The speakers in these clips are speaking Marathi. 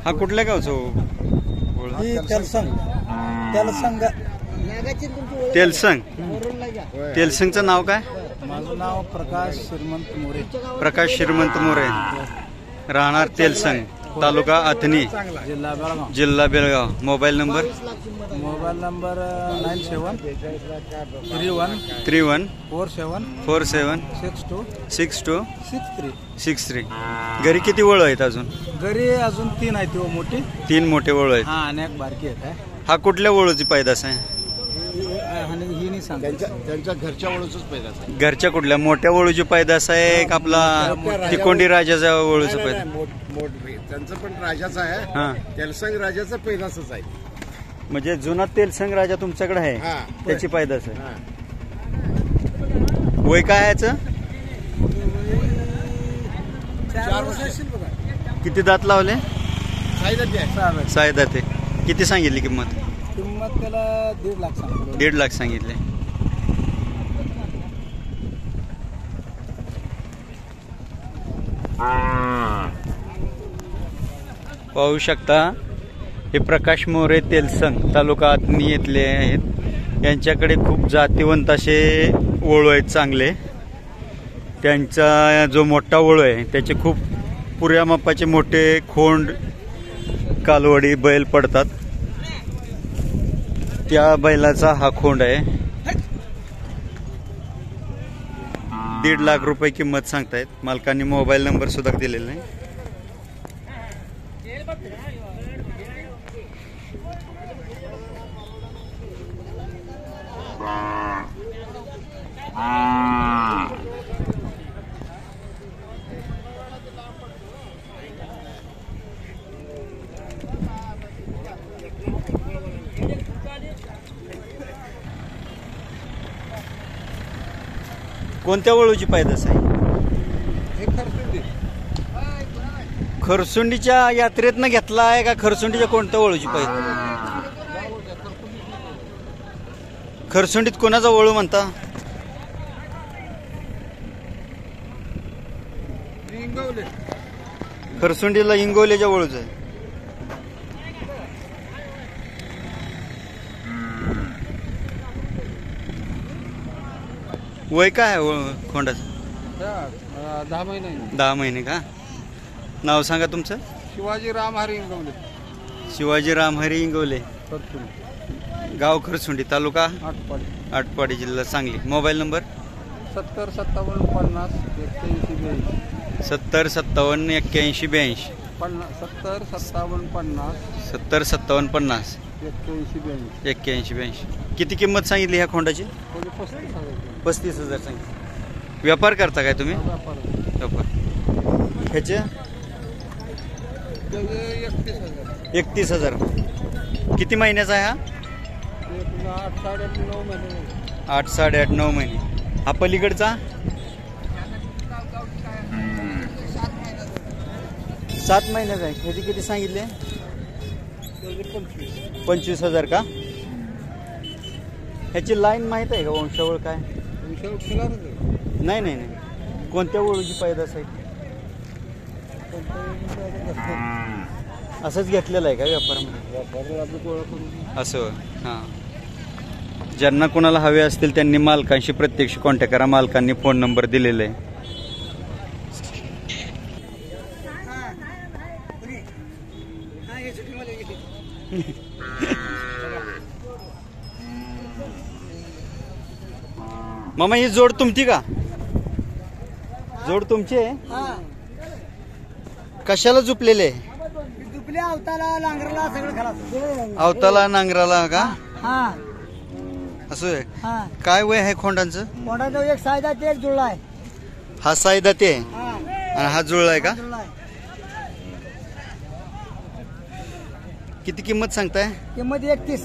हा कुठल्या गावचं वळू? तेलसंग. तेलसंगचं नाव काय? माझं नाव प्रकाश श्रीमंत मोरे. प्रकाश श्रीमंत मोरे, राहणार तेलसंग, तालुका अथनी, जिल्हा बेळगाव. जिल्हा Belgaum. Mobile number? Mobile number 9731 47 47 62 62 63. 63. घरी किती वळू आहेत अजून? घरी अजून 3 आहेत ती मोठी. 3 मोठे वळू आहेत. हा आणि एक बारकी आहे. हा कुठल्या वळूची पैदास आहे? ही नाही सांग, त्यांच्या घरच्या वळूचंच पैदास आहे. घरच्या कुठल्या मोठ्या वळूची पैदास आहे का आपला तिकोंडी राजाचा वळूचा पैदास? त्यांचं पण राजाचं आहे. हा, तेलसंग राजाचं पैदासच आहे. म्हणजे जुना तेलसंग राजा तुमच्याकडे आहे, त्याची पैदास आहे. वय काय आहे याचं? 4 वर्ष असेल बघा. किती दात लावले? साई दाते. किती सांगितली किंमत? किंमत त्याला 1.5 लाख सांगितलं. 1.5 लाख सांगितले. पाहू शकता हे प्रकाश मोरे तेलसंग, तालुका अथनी येथले आहेत. यांच्याकडे खूप जातीवंत असे वळू आहेत चांगले. त्यांचा जो मोठा वळू आहे त्याचे खूप पुऱ्या मापाचे मोठे खोंड, कालवडी बैल पडतात. त्या बैलाचा हा खोंड आहे. 1.5 लाख रुपये किंमत सांगतायत. मालकांनी मोबाईल नंबर सुद्धा दिलेला नाही. कोणत्या वळूची पैदास आहे? खरसुंडीच्या यात्रेतनं घेतला आहे का खरसुंडीच्या कोणत्या वळूची पैदास? खरसुंडीत कोणाचा वळू म्हणता? खरसुंडीला इंगोलेच्या वळूच आहे. वय काय आहे खोंडाचं? 10 महिने. 10 महिने का? नाव सांगा तुमचं? शिवाजी राम हरी इंगवले. शिवाजी राम हरी इंगवले, गाव खरसुंडी, तालुका आटपाडी, जिल्हा सांगली. Mobile number? 70 57 50 81 82. 70 57 81 82. 70 57 50 70 57 50 81 82. किती किंमत सांगितली ह्या खोंडाची? 35,000 सांगितली. व्यापार करता काय तुम्ही? व्यापार. ह्याचे 31,000. किती महिन्याचा आहे हा? 8 8.5 9 महिने. हा पलीकडचा 7 महिन्याचा आहे. ह्याची किती सांगितले? 25,000 का? ह्याची लाईन माहित आहे का? वंशावळ काय? नाही. कोणत्या वळूची पैदास आहे? असंच घेतलेलं आहे का व्यापारामध्ये? असं. हां. ज्यांना कोणाला हवे असतील त्यांनी मालकांशी प्रत्यक्ष कॉन्टॅक्ट करा. मालकांनी फोन नंबर दिलेला आहे. मामा ही जोड तुमची का? जोड तुमची आहे? कशाला झुपलेले? अवताला नांगराला का? असं आहे. काय वय आहे खोंडांचं? खोंडाचं एक सायदा ते एक जुळला आहे. हा सायदा ते आणि हा जुळला आहे का? किती किंमत सांगताय? किंमत 31.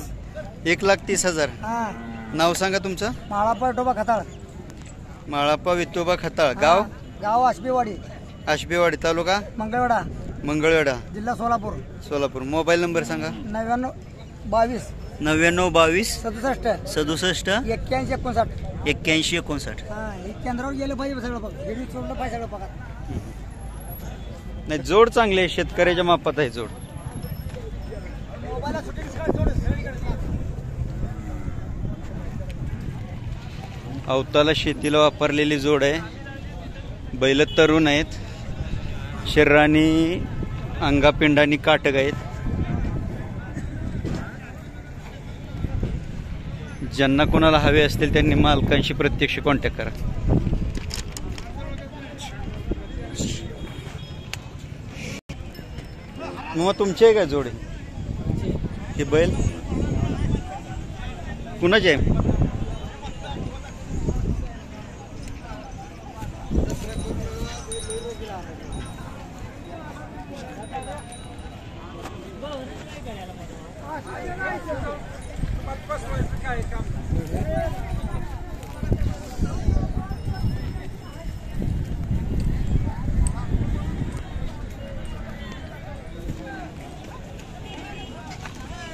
1,30,000. नाव सांगा तुमचं? माळापा विठोबा खताळ. माळापा विठोबा खताळ. गाव आशबेवाडी. आशबेवाडी, तालुका मंगळवेढा, जिल्हा सोलापूर. मोबाईल नंबर सांगा? 99 22 99 67 67 81 59. 81 59. केंद्रावर गेलं पाहिजे सगळं बघ. सोडलं पाहिजे सगळं बघा. नाही जोड चांगली आहे, शेतकऱ्याच्या मापात आहे जोड. अवताला शेतीला वापरलेली जोड आहे. बैल तरुण आहेत, शरीराने अंगापिंडानी काटक आहेत. ज्यांना कोणाला हवे असतील त्यांनी मालकांशी प्रत्यक्ष कॉन्टॅक्ट करा. मग तुमची आहे का जोड? हे बैल कुणाचे आहे?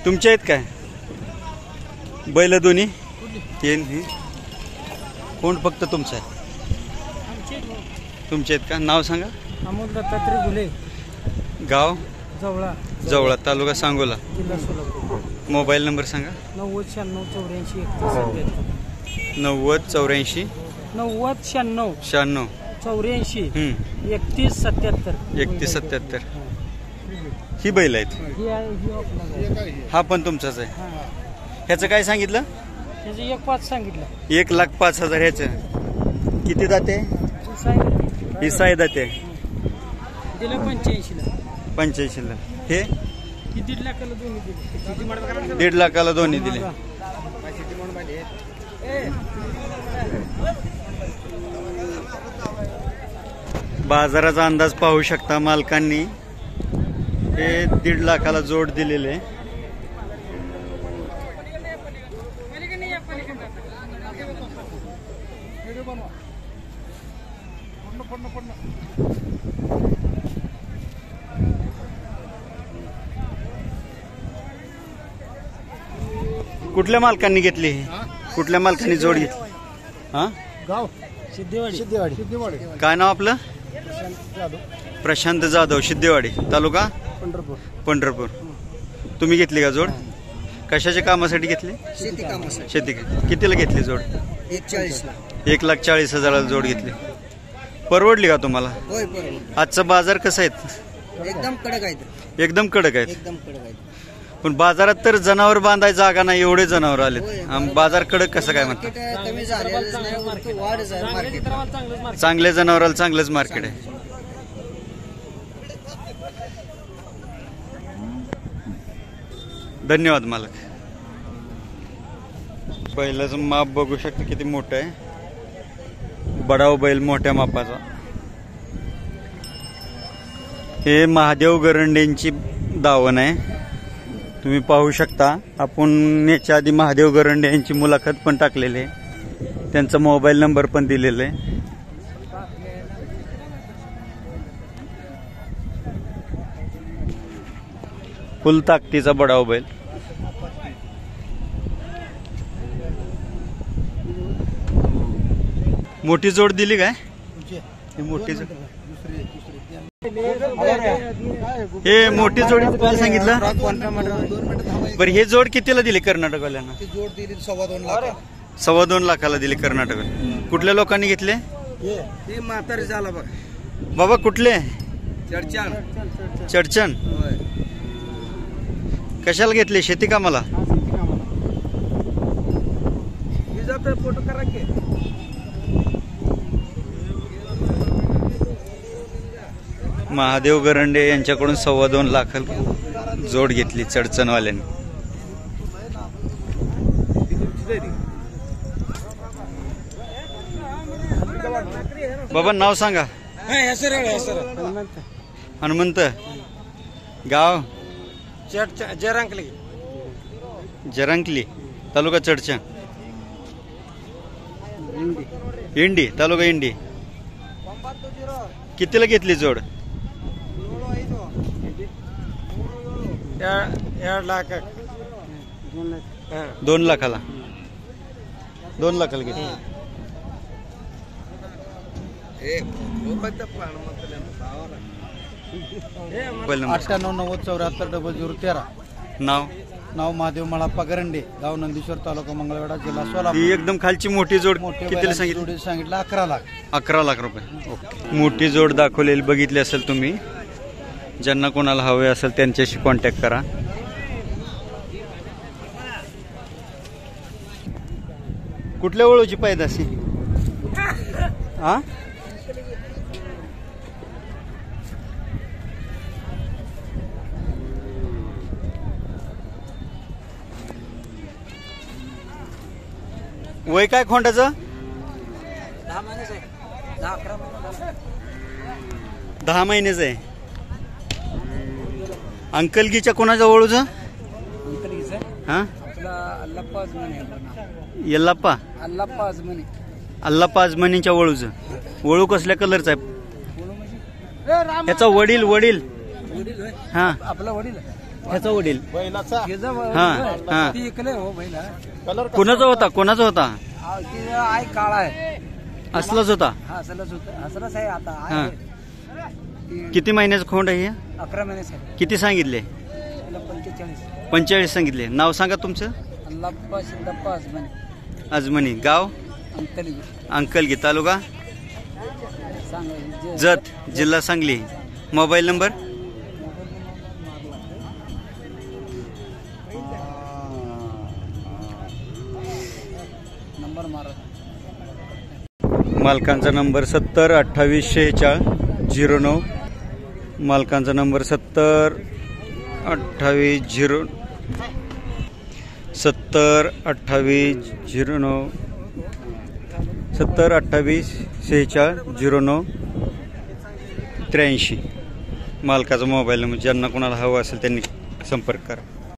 तुमचे आहेत काय बैल दोन्ही? कोण फक्त तुमचं आहे? तुमचे आहेत का? नाव सांगा. अमोल दत्तात्रय गुले, गाव? जवळा, जवळा, तालुका सांगोला, जिल्हा सोलापूर. मोबाईल नंबर सांगा. 90 96 84 31 77. 3177. ही बैल आहेत. हा पण तुमचाच आहे. ह्याचं काय सांगितलं? 1.5 सांगितलं. 1,05,000. ह्याचं किती दाते? ही साई दाते दिलं 85ला. 85ला. हे 1.5 लाखाला दोन्ही दिले. 1.5 लाखाला दोन्ही दिले. बाजाराचा अंदाज पाहू शकता. मालकांनी हे 1.5 लाखाला जोड दिलेले. कुठल्या मालकांनी घेतली? कुठल्या मालकांनी जोड घेतली? हा, गाव सिद्धेवाडी. काय नाव आपलं? प्रशांत जाधव, सिद्धेवाडी, तालुका पंढरपूर. तुम्ही घेतली का जोड? कशाच्या कामासाठी घेतली? शेती कामासाठी. शेती. कितीला घेतली जोड? 1,40,000 जोड घेतली. परवडली का तुम्हाला? होय, बरोबर. आजचा बाजार कसा आहे? एकदम कडक आहे. एकदम कडक आहेत. पण बाजारात तर जनावर बांधायची जागा नाही, एवढे जनावर आलेत. बाजार कडक कसं काय म्हणतात? कमी झालेलं नाही, वाढच आहे मार्केट. चांगल्या जनावराला चांगलंच मार्केट आहे. धन्यवाद मालक. बैलाचं माप बघू शकता किती मोठं आहे. बडाव बैल मोठ्या मापाचा. हे महादेव गरंडेंची दावण आहे. तुम्ही पाहू शकता. आपण याच्या आधी महादेव गरंडे यांची मुलाखत पण टाकलेली आहे. त्यांचा मोबाईल नंबर पण दिलेला आहे. फुल ताकदीचा बडाव बैल. मोठी जोड दिली काय? मोठी जोड. हे मोठी जोडी काय सांगितलं? बरं, हे जोड कितीला दिली कर्नाटकवाल्यांना? जोड दिली 2.25 लाख. 2.25 लाखाला दिली कर्नाटक. कुठल्या लोकांनी घेतले? म्हातारी झाला बघ बाबा. कुठले? चडचण. कशाला घेतले? शेती कामाला? फोटो करा की. महादेव गरंडे यांच्याकडून 2.25 लाख जोड घेतली चडचणवाल्यांनी. बाबा नाव सांगा. हनुमंत. गाव? जरंकली, तालुका चडचण, इंडी, तालुका इंडी. कितीला घेतली जोड? 2 लाखाला. 2 लाखाला घेतली. Mobile number 9890740013. नाव महादेव मळाप्पा गरंडे, गाव नंदीश्वर, तालुका मंगळवेढा, जिल्हा ही सोलापूर. एकदम खालची मोठी जोड मोठ्या कितीला बैलांची सांगितली? जोडी सांगितलं 11 लाख. 11 लाख रुपये. ओके. मोठी जोड दाखवलेली बघितली असेल तुम्ही. ज्यांना कोणाला हवे असेल त्यांच्याशी कॉन्टॅक्ट करा. कुठल्या वळूची पैदाशी? हा, वय काय खोंडाचं? 10 महिन्याचं आहे. 10-11 महिने. 10 महिन्याचं आहे. अंकलगीच्या कोणाच्या वळूचं? हा, आपला अल्लाप्पा आजमनी आहे बघा. यल्लाप्पा अल्लाप्पा आजमनी. अल्लाप्पा आजमनीच्या वळूचं. वळू कसल्या कलरचा आहे? बोलू म्हणजे ह्याचा वडील वडील होय. हा, आपला वडील ह्याचा वडील बैलाचा हा, हा. ती इकडे हो बैल हा. कलर कोणाचा होता? कोणाचा होता? ती आहे काळा आहे. असलाच होता. हा असलच होतं. असलच आहे आता हा. आहे. ती किती महिन्याचं खोंड आहे हे? 11 महिन्याचं आहे. किती सांगितले? त्याला 45. 45 सांगितले. नाव सांगा तुमचं? अल्लाप्पा सिद्धप्पा आजमनी. आजमनी, गाव अंकली. अंकलगी, तालुका सांगा जत, जिल्हा सांगली. Mobile number? नंबर मारा. मालकांचा नंबर 70 28 46 09. मालकांचा नंबर 70 28 09 70 28 09 70 28 46 09 83. मालकाचा मोबाईल नंबर. ज्यांना कोणाला हवा असेल त्यांनी संपर्क करा.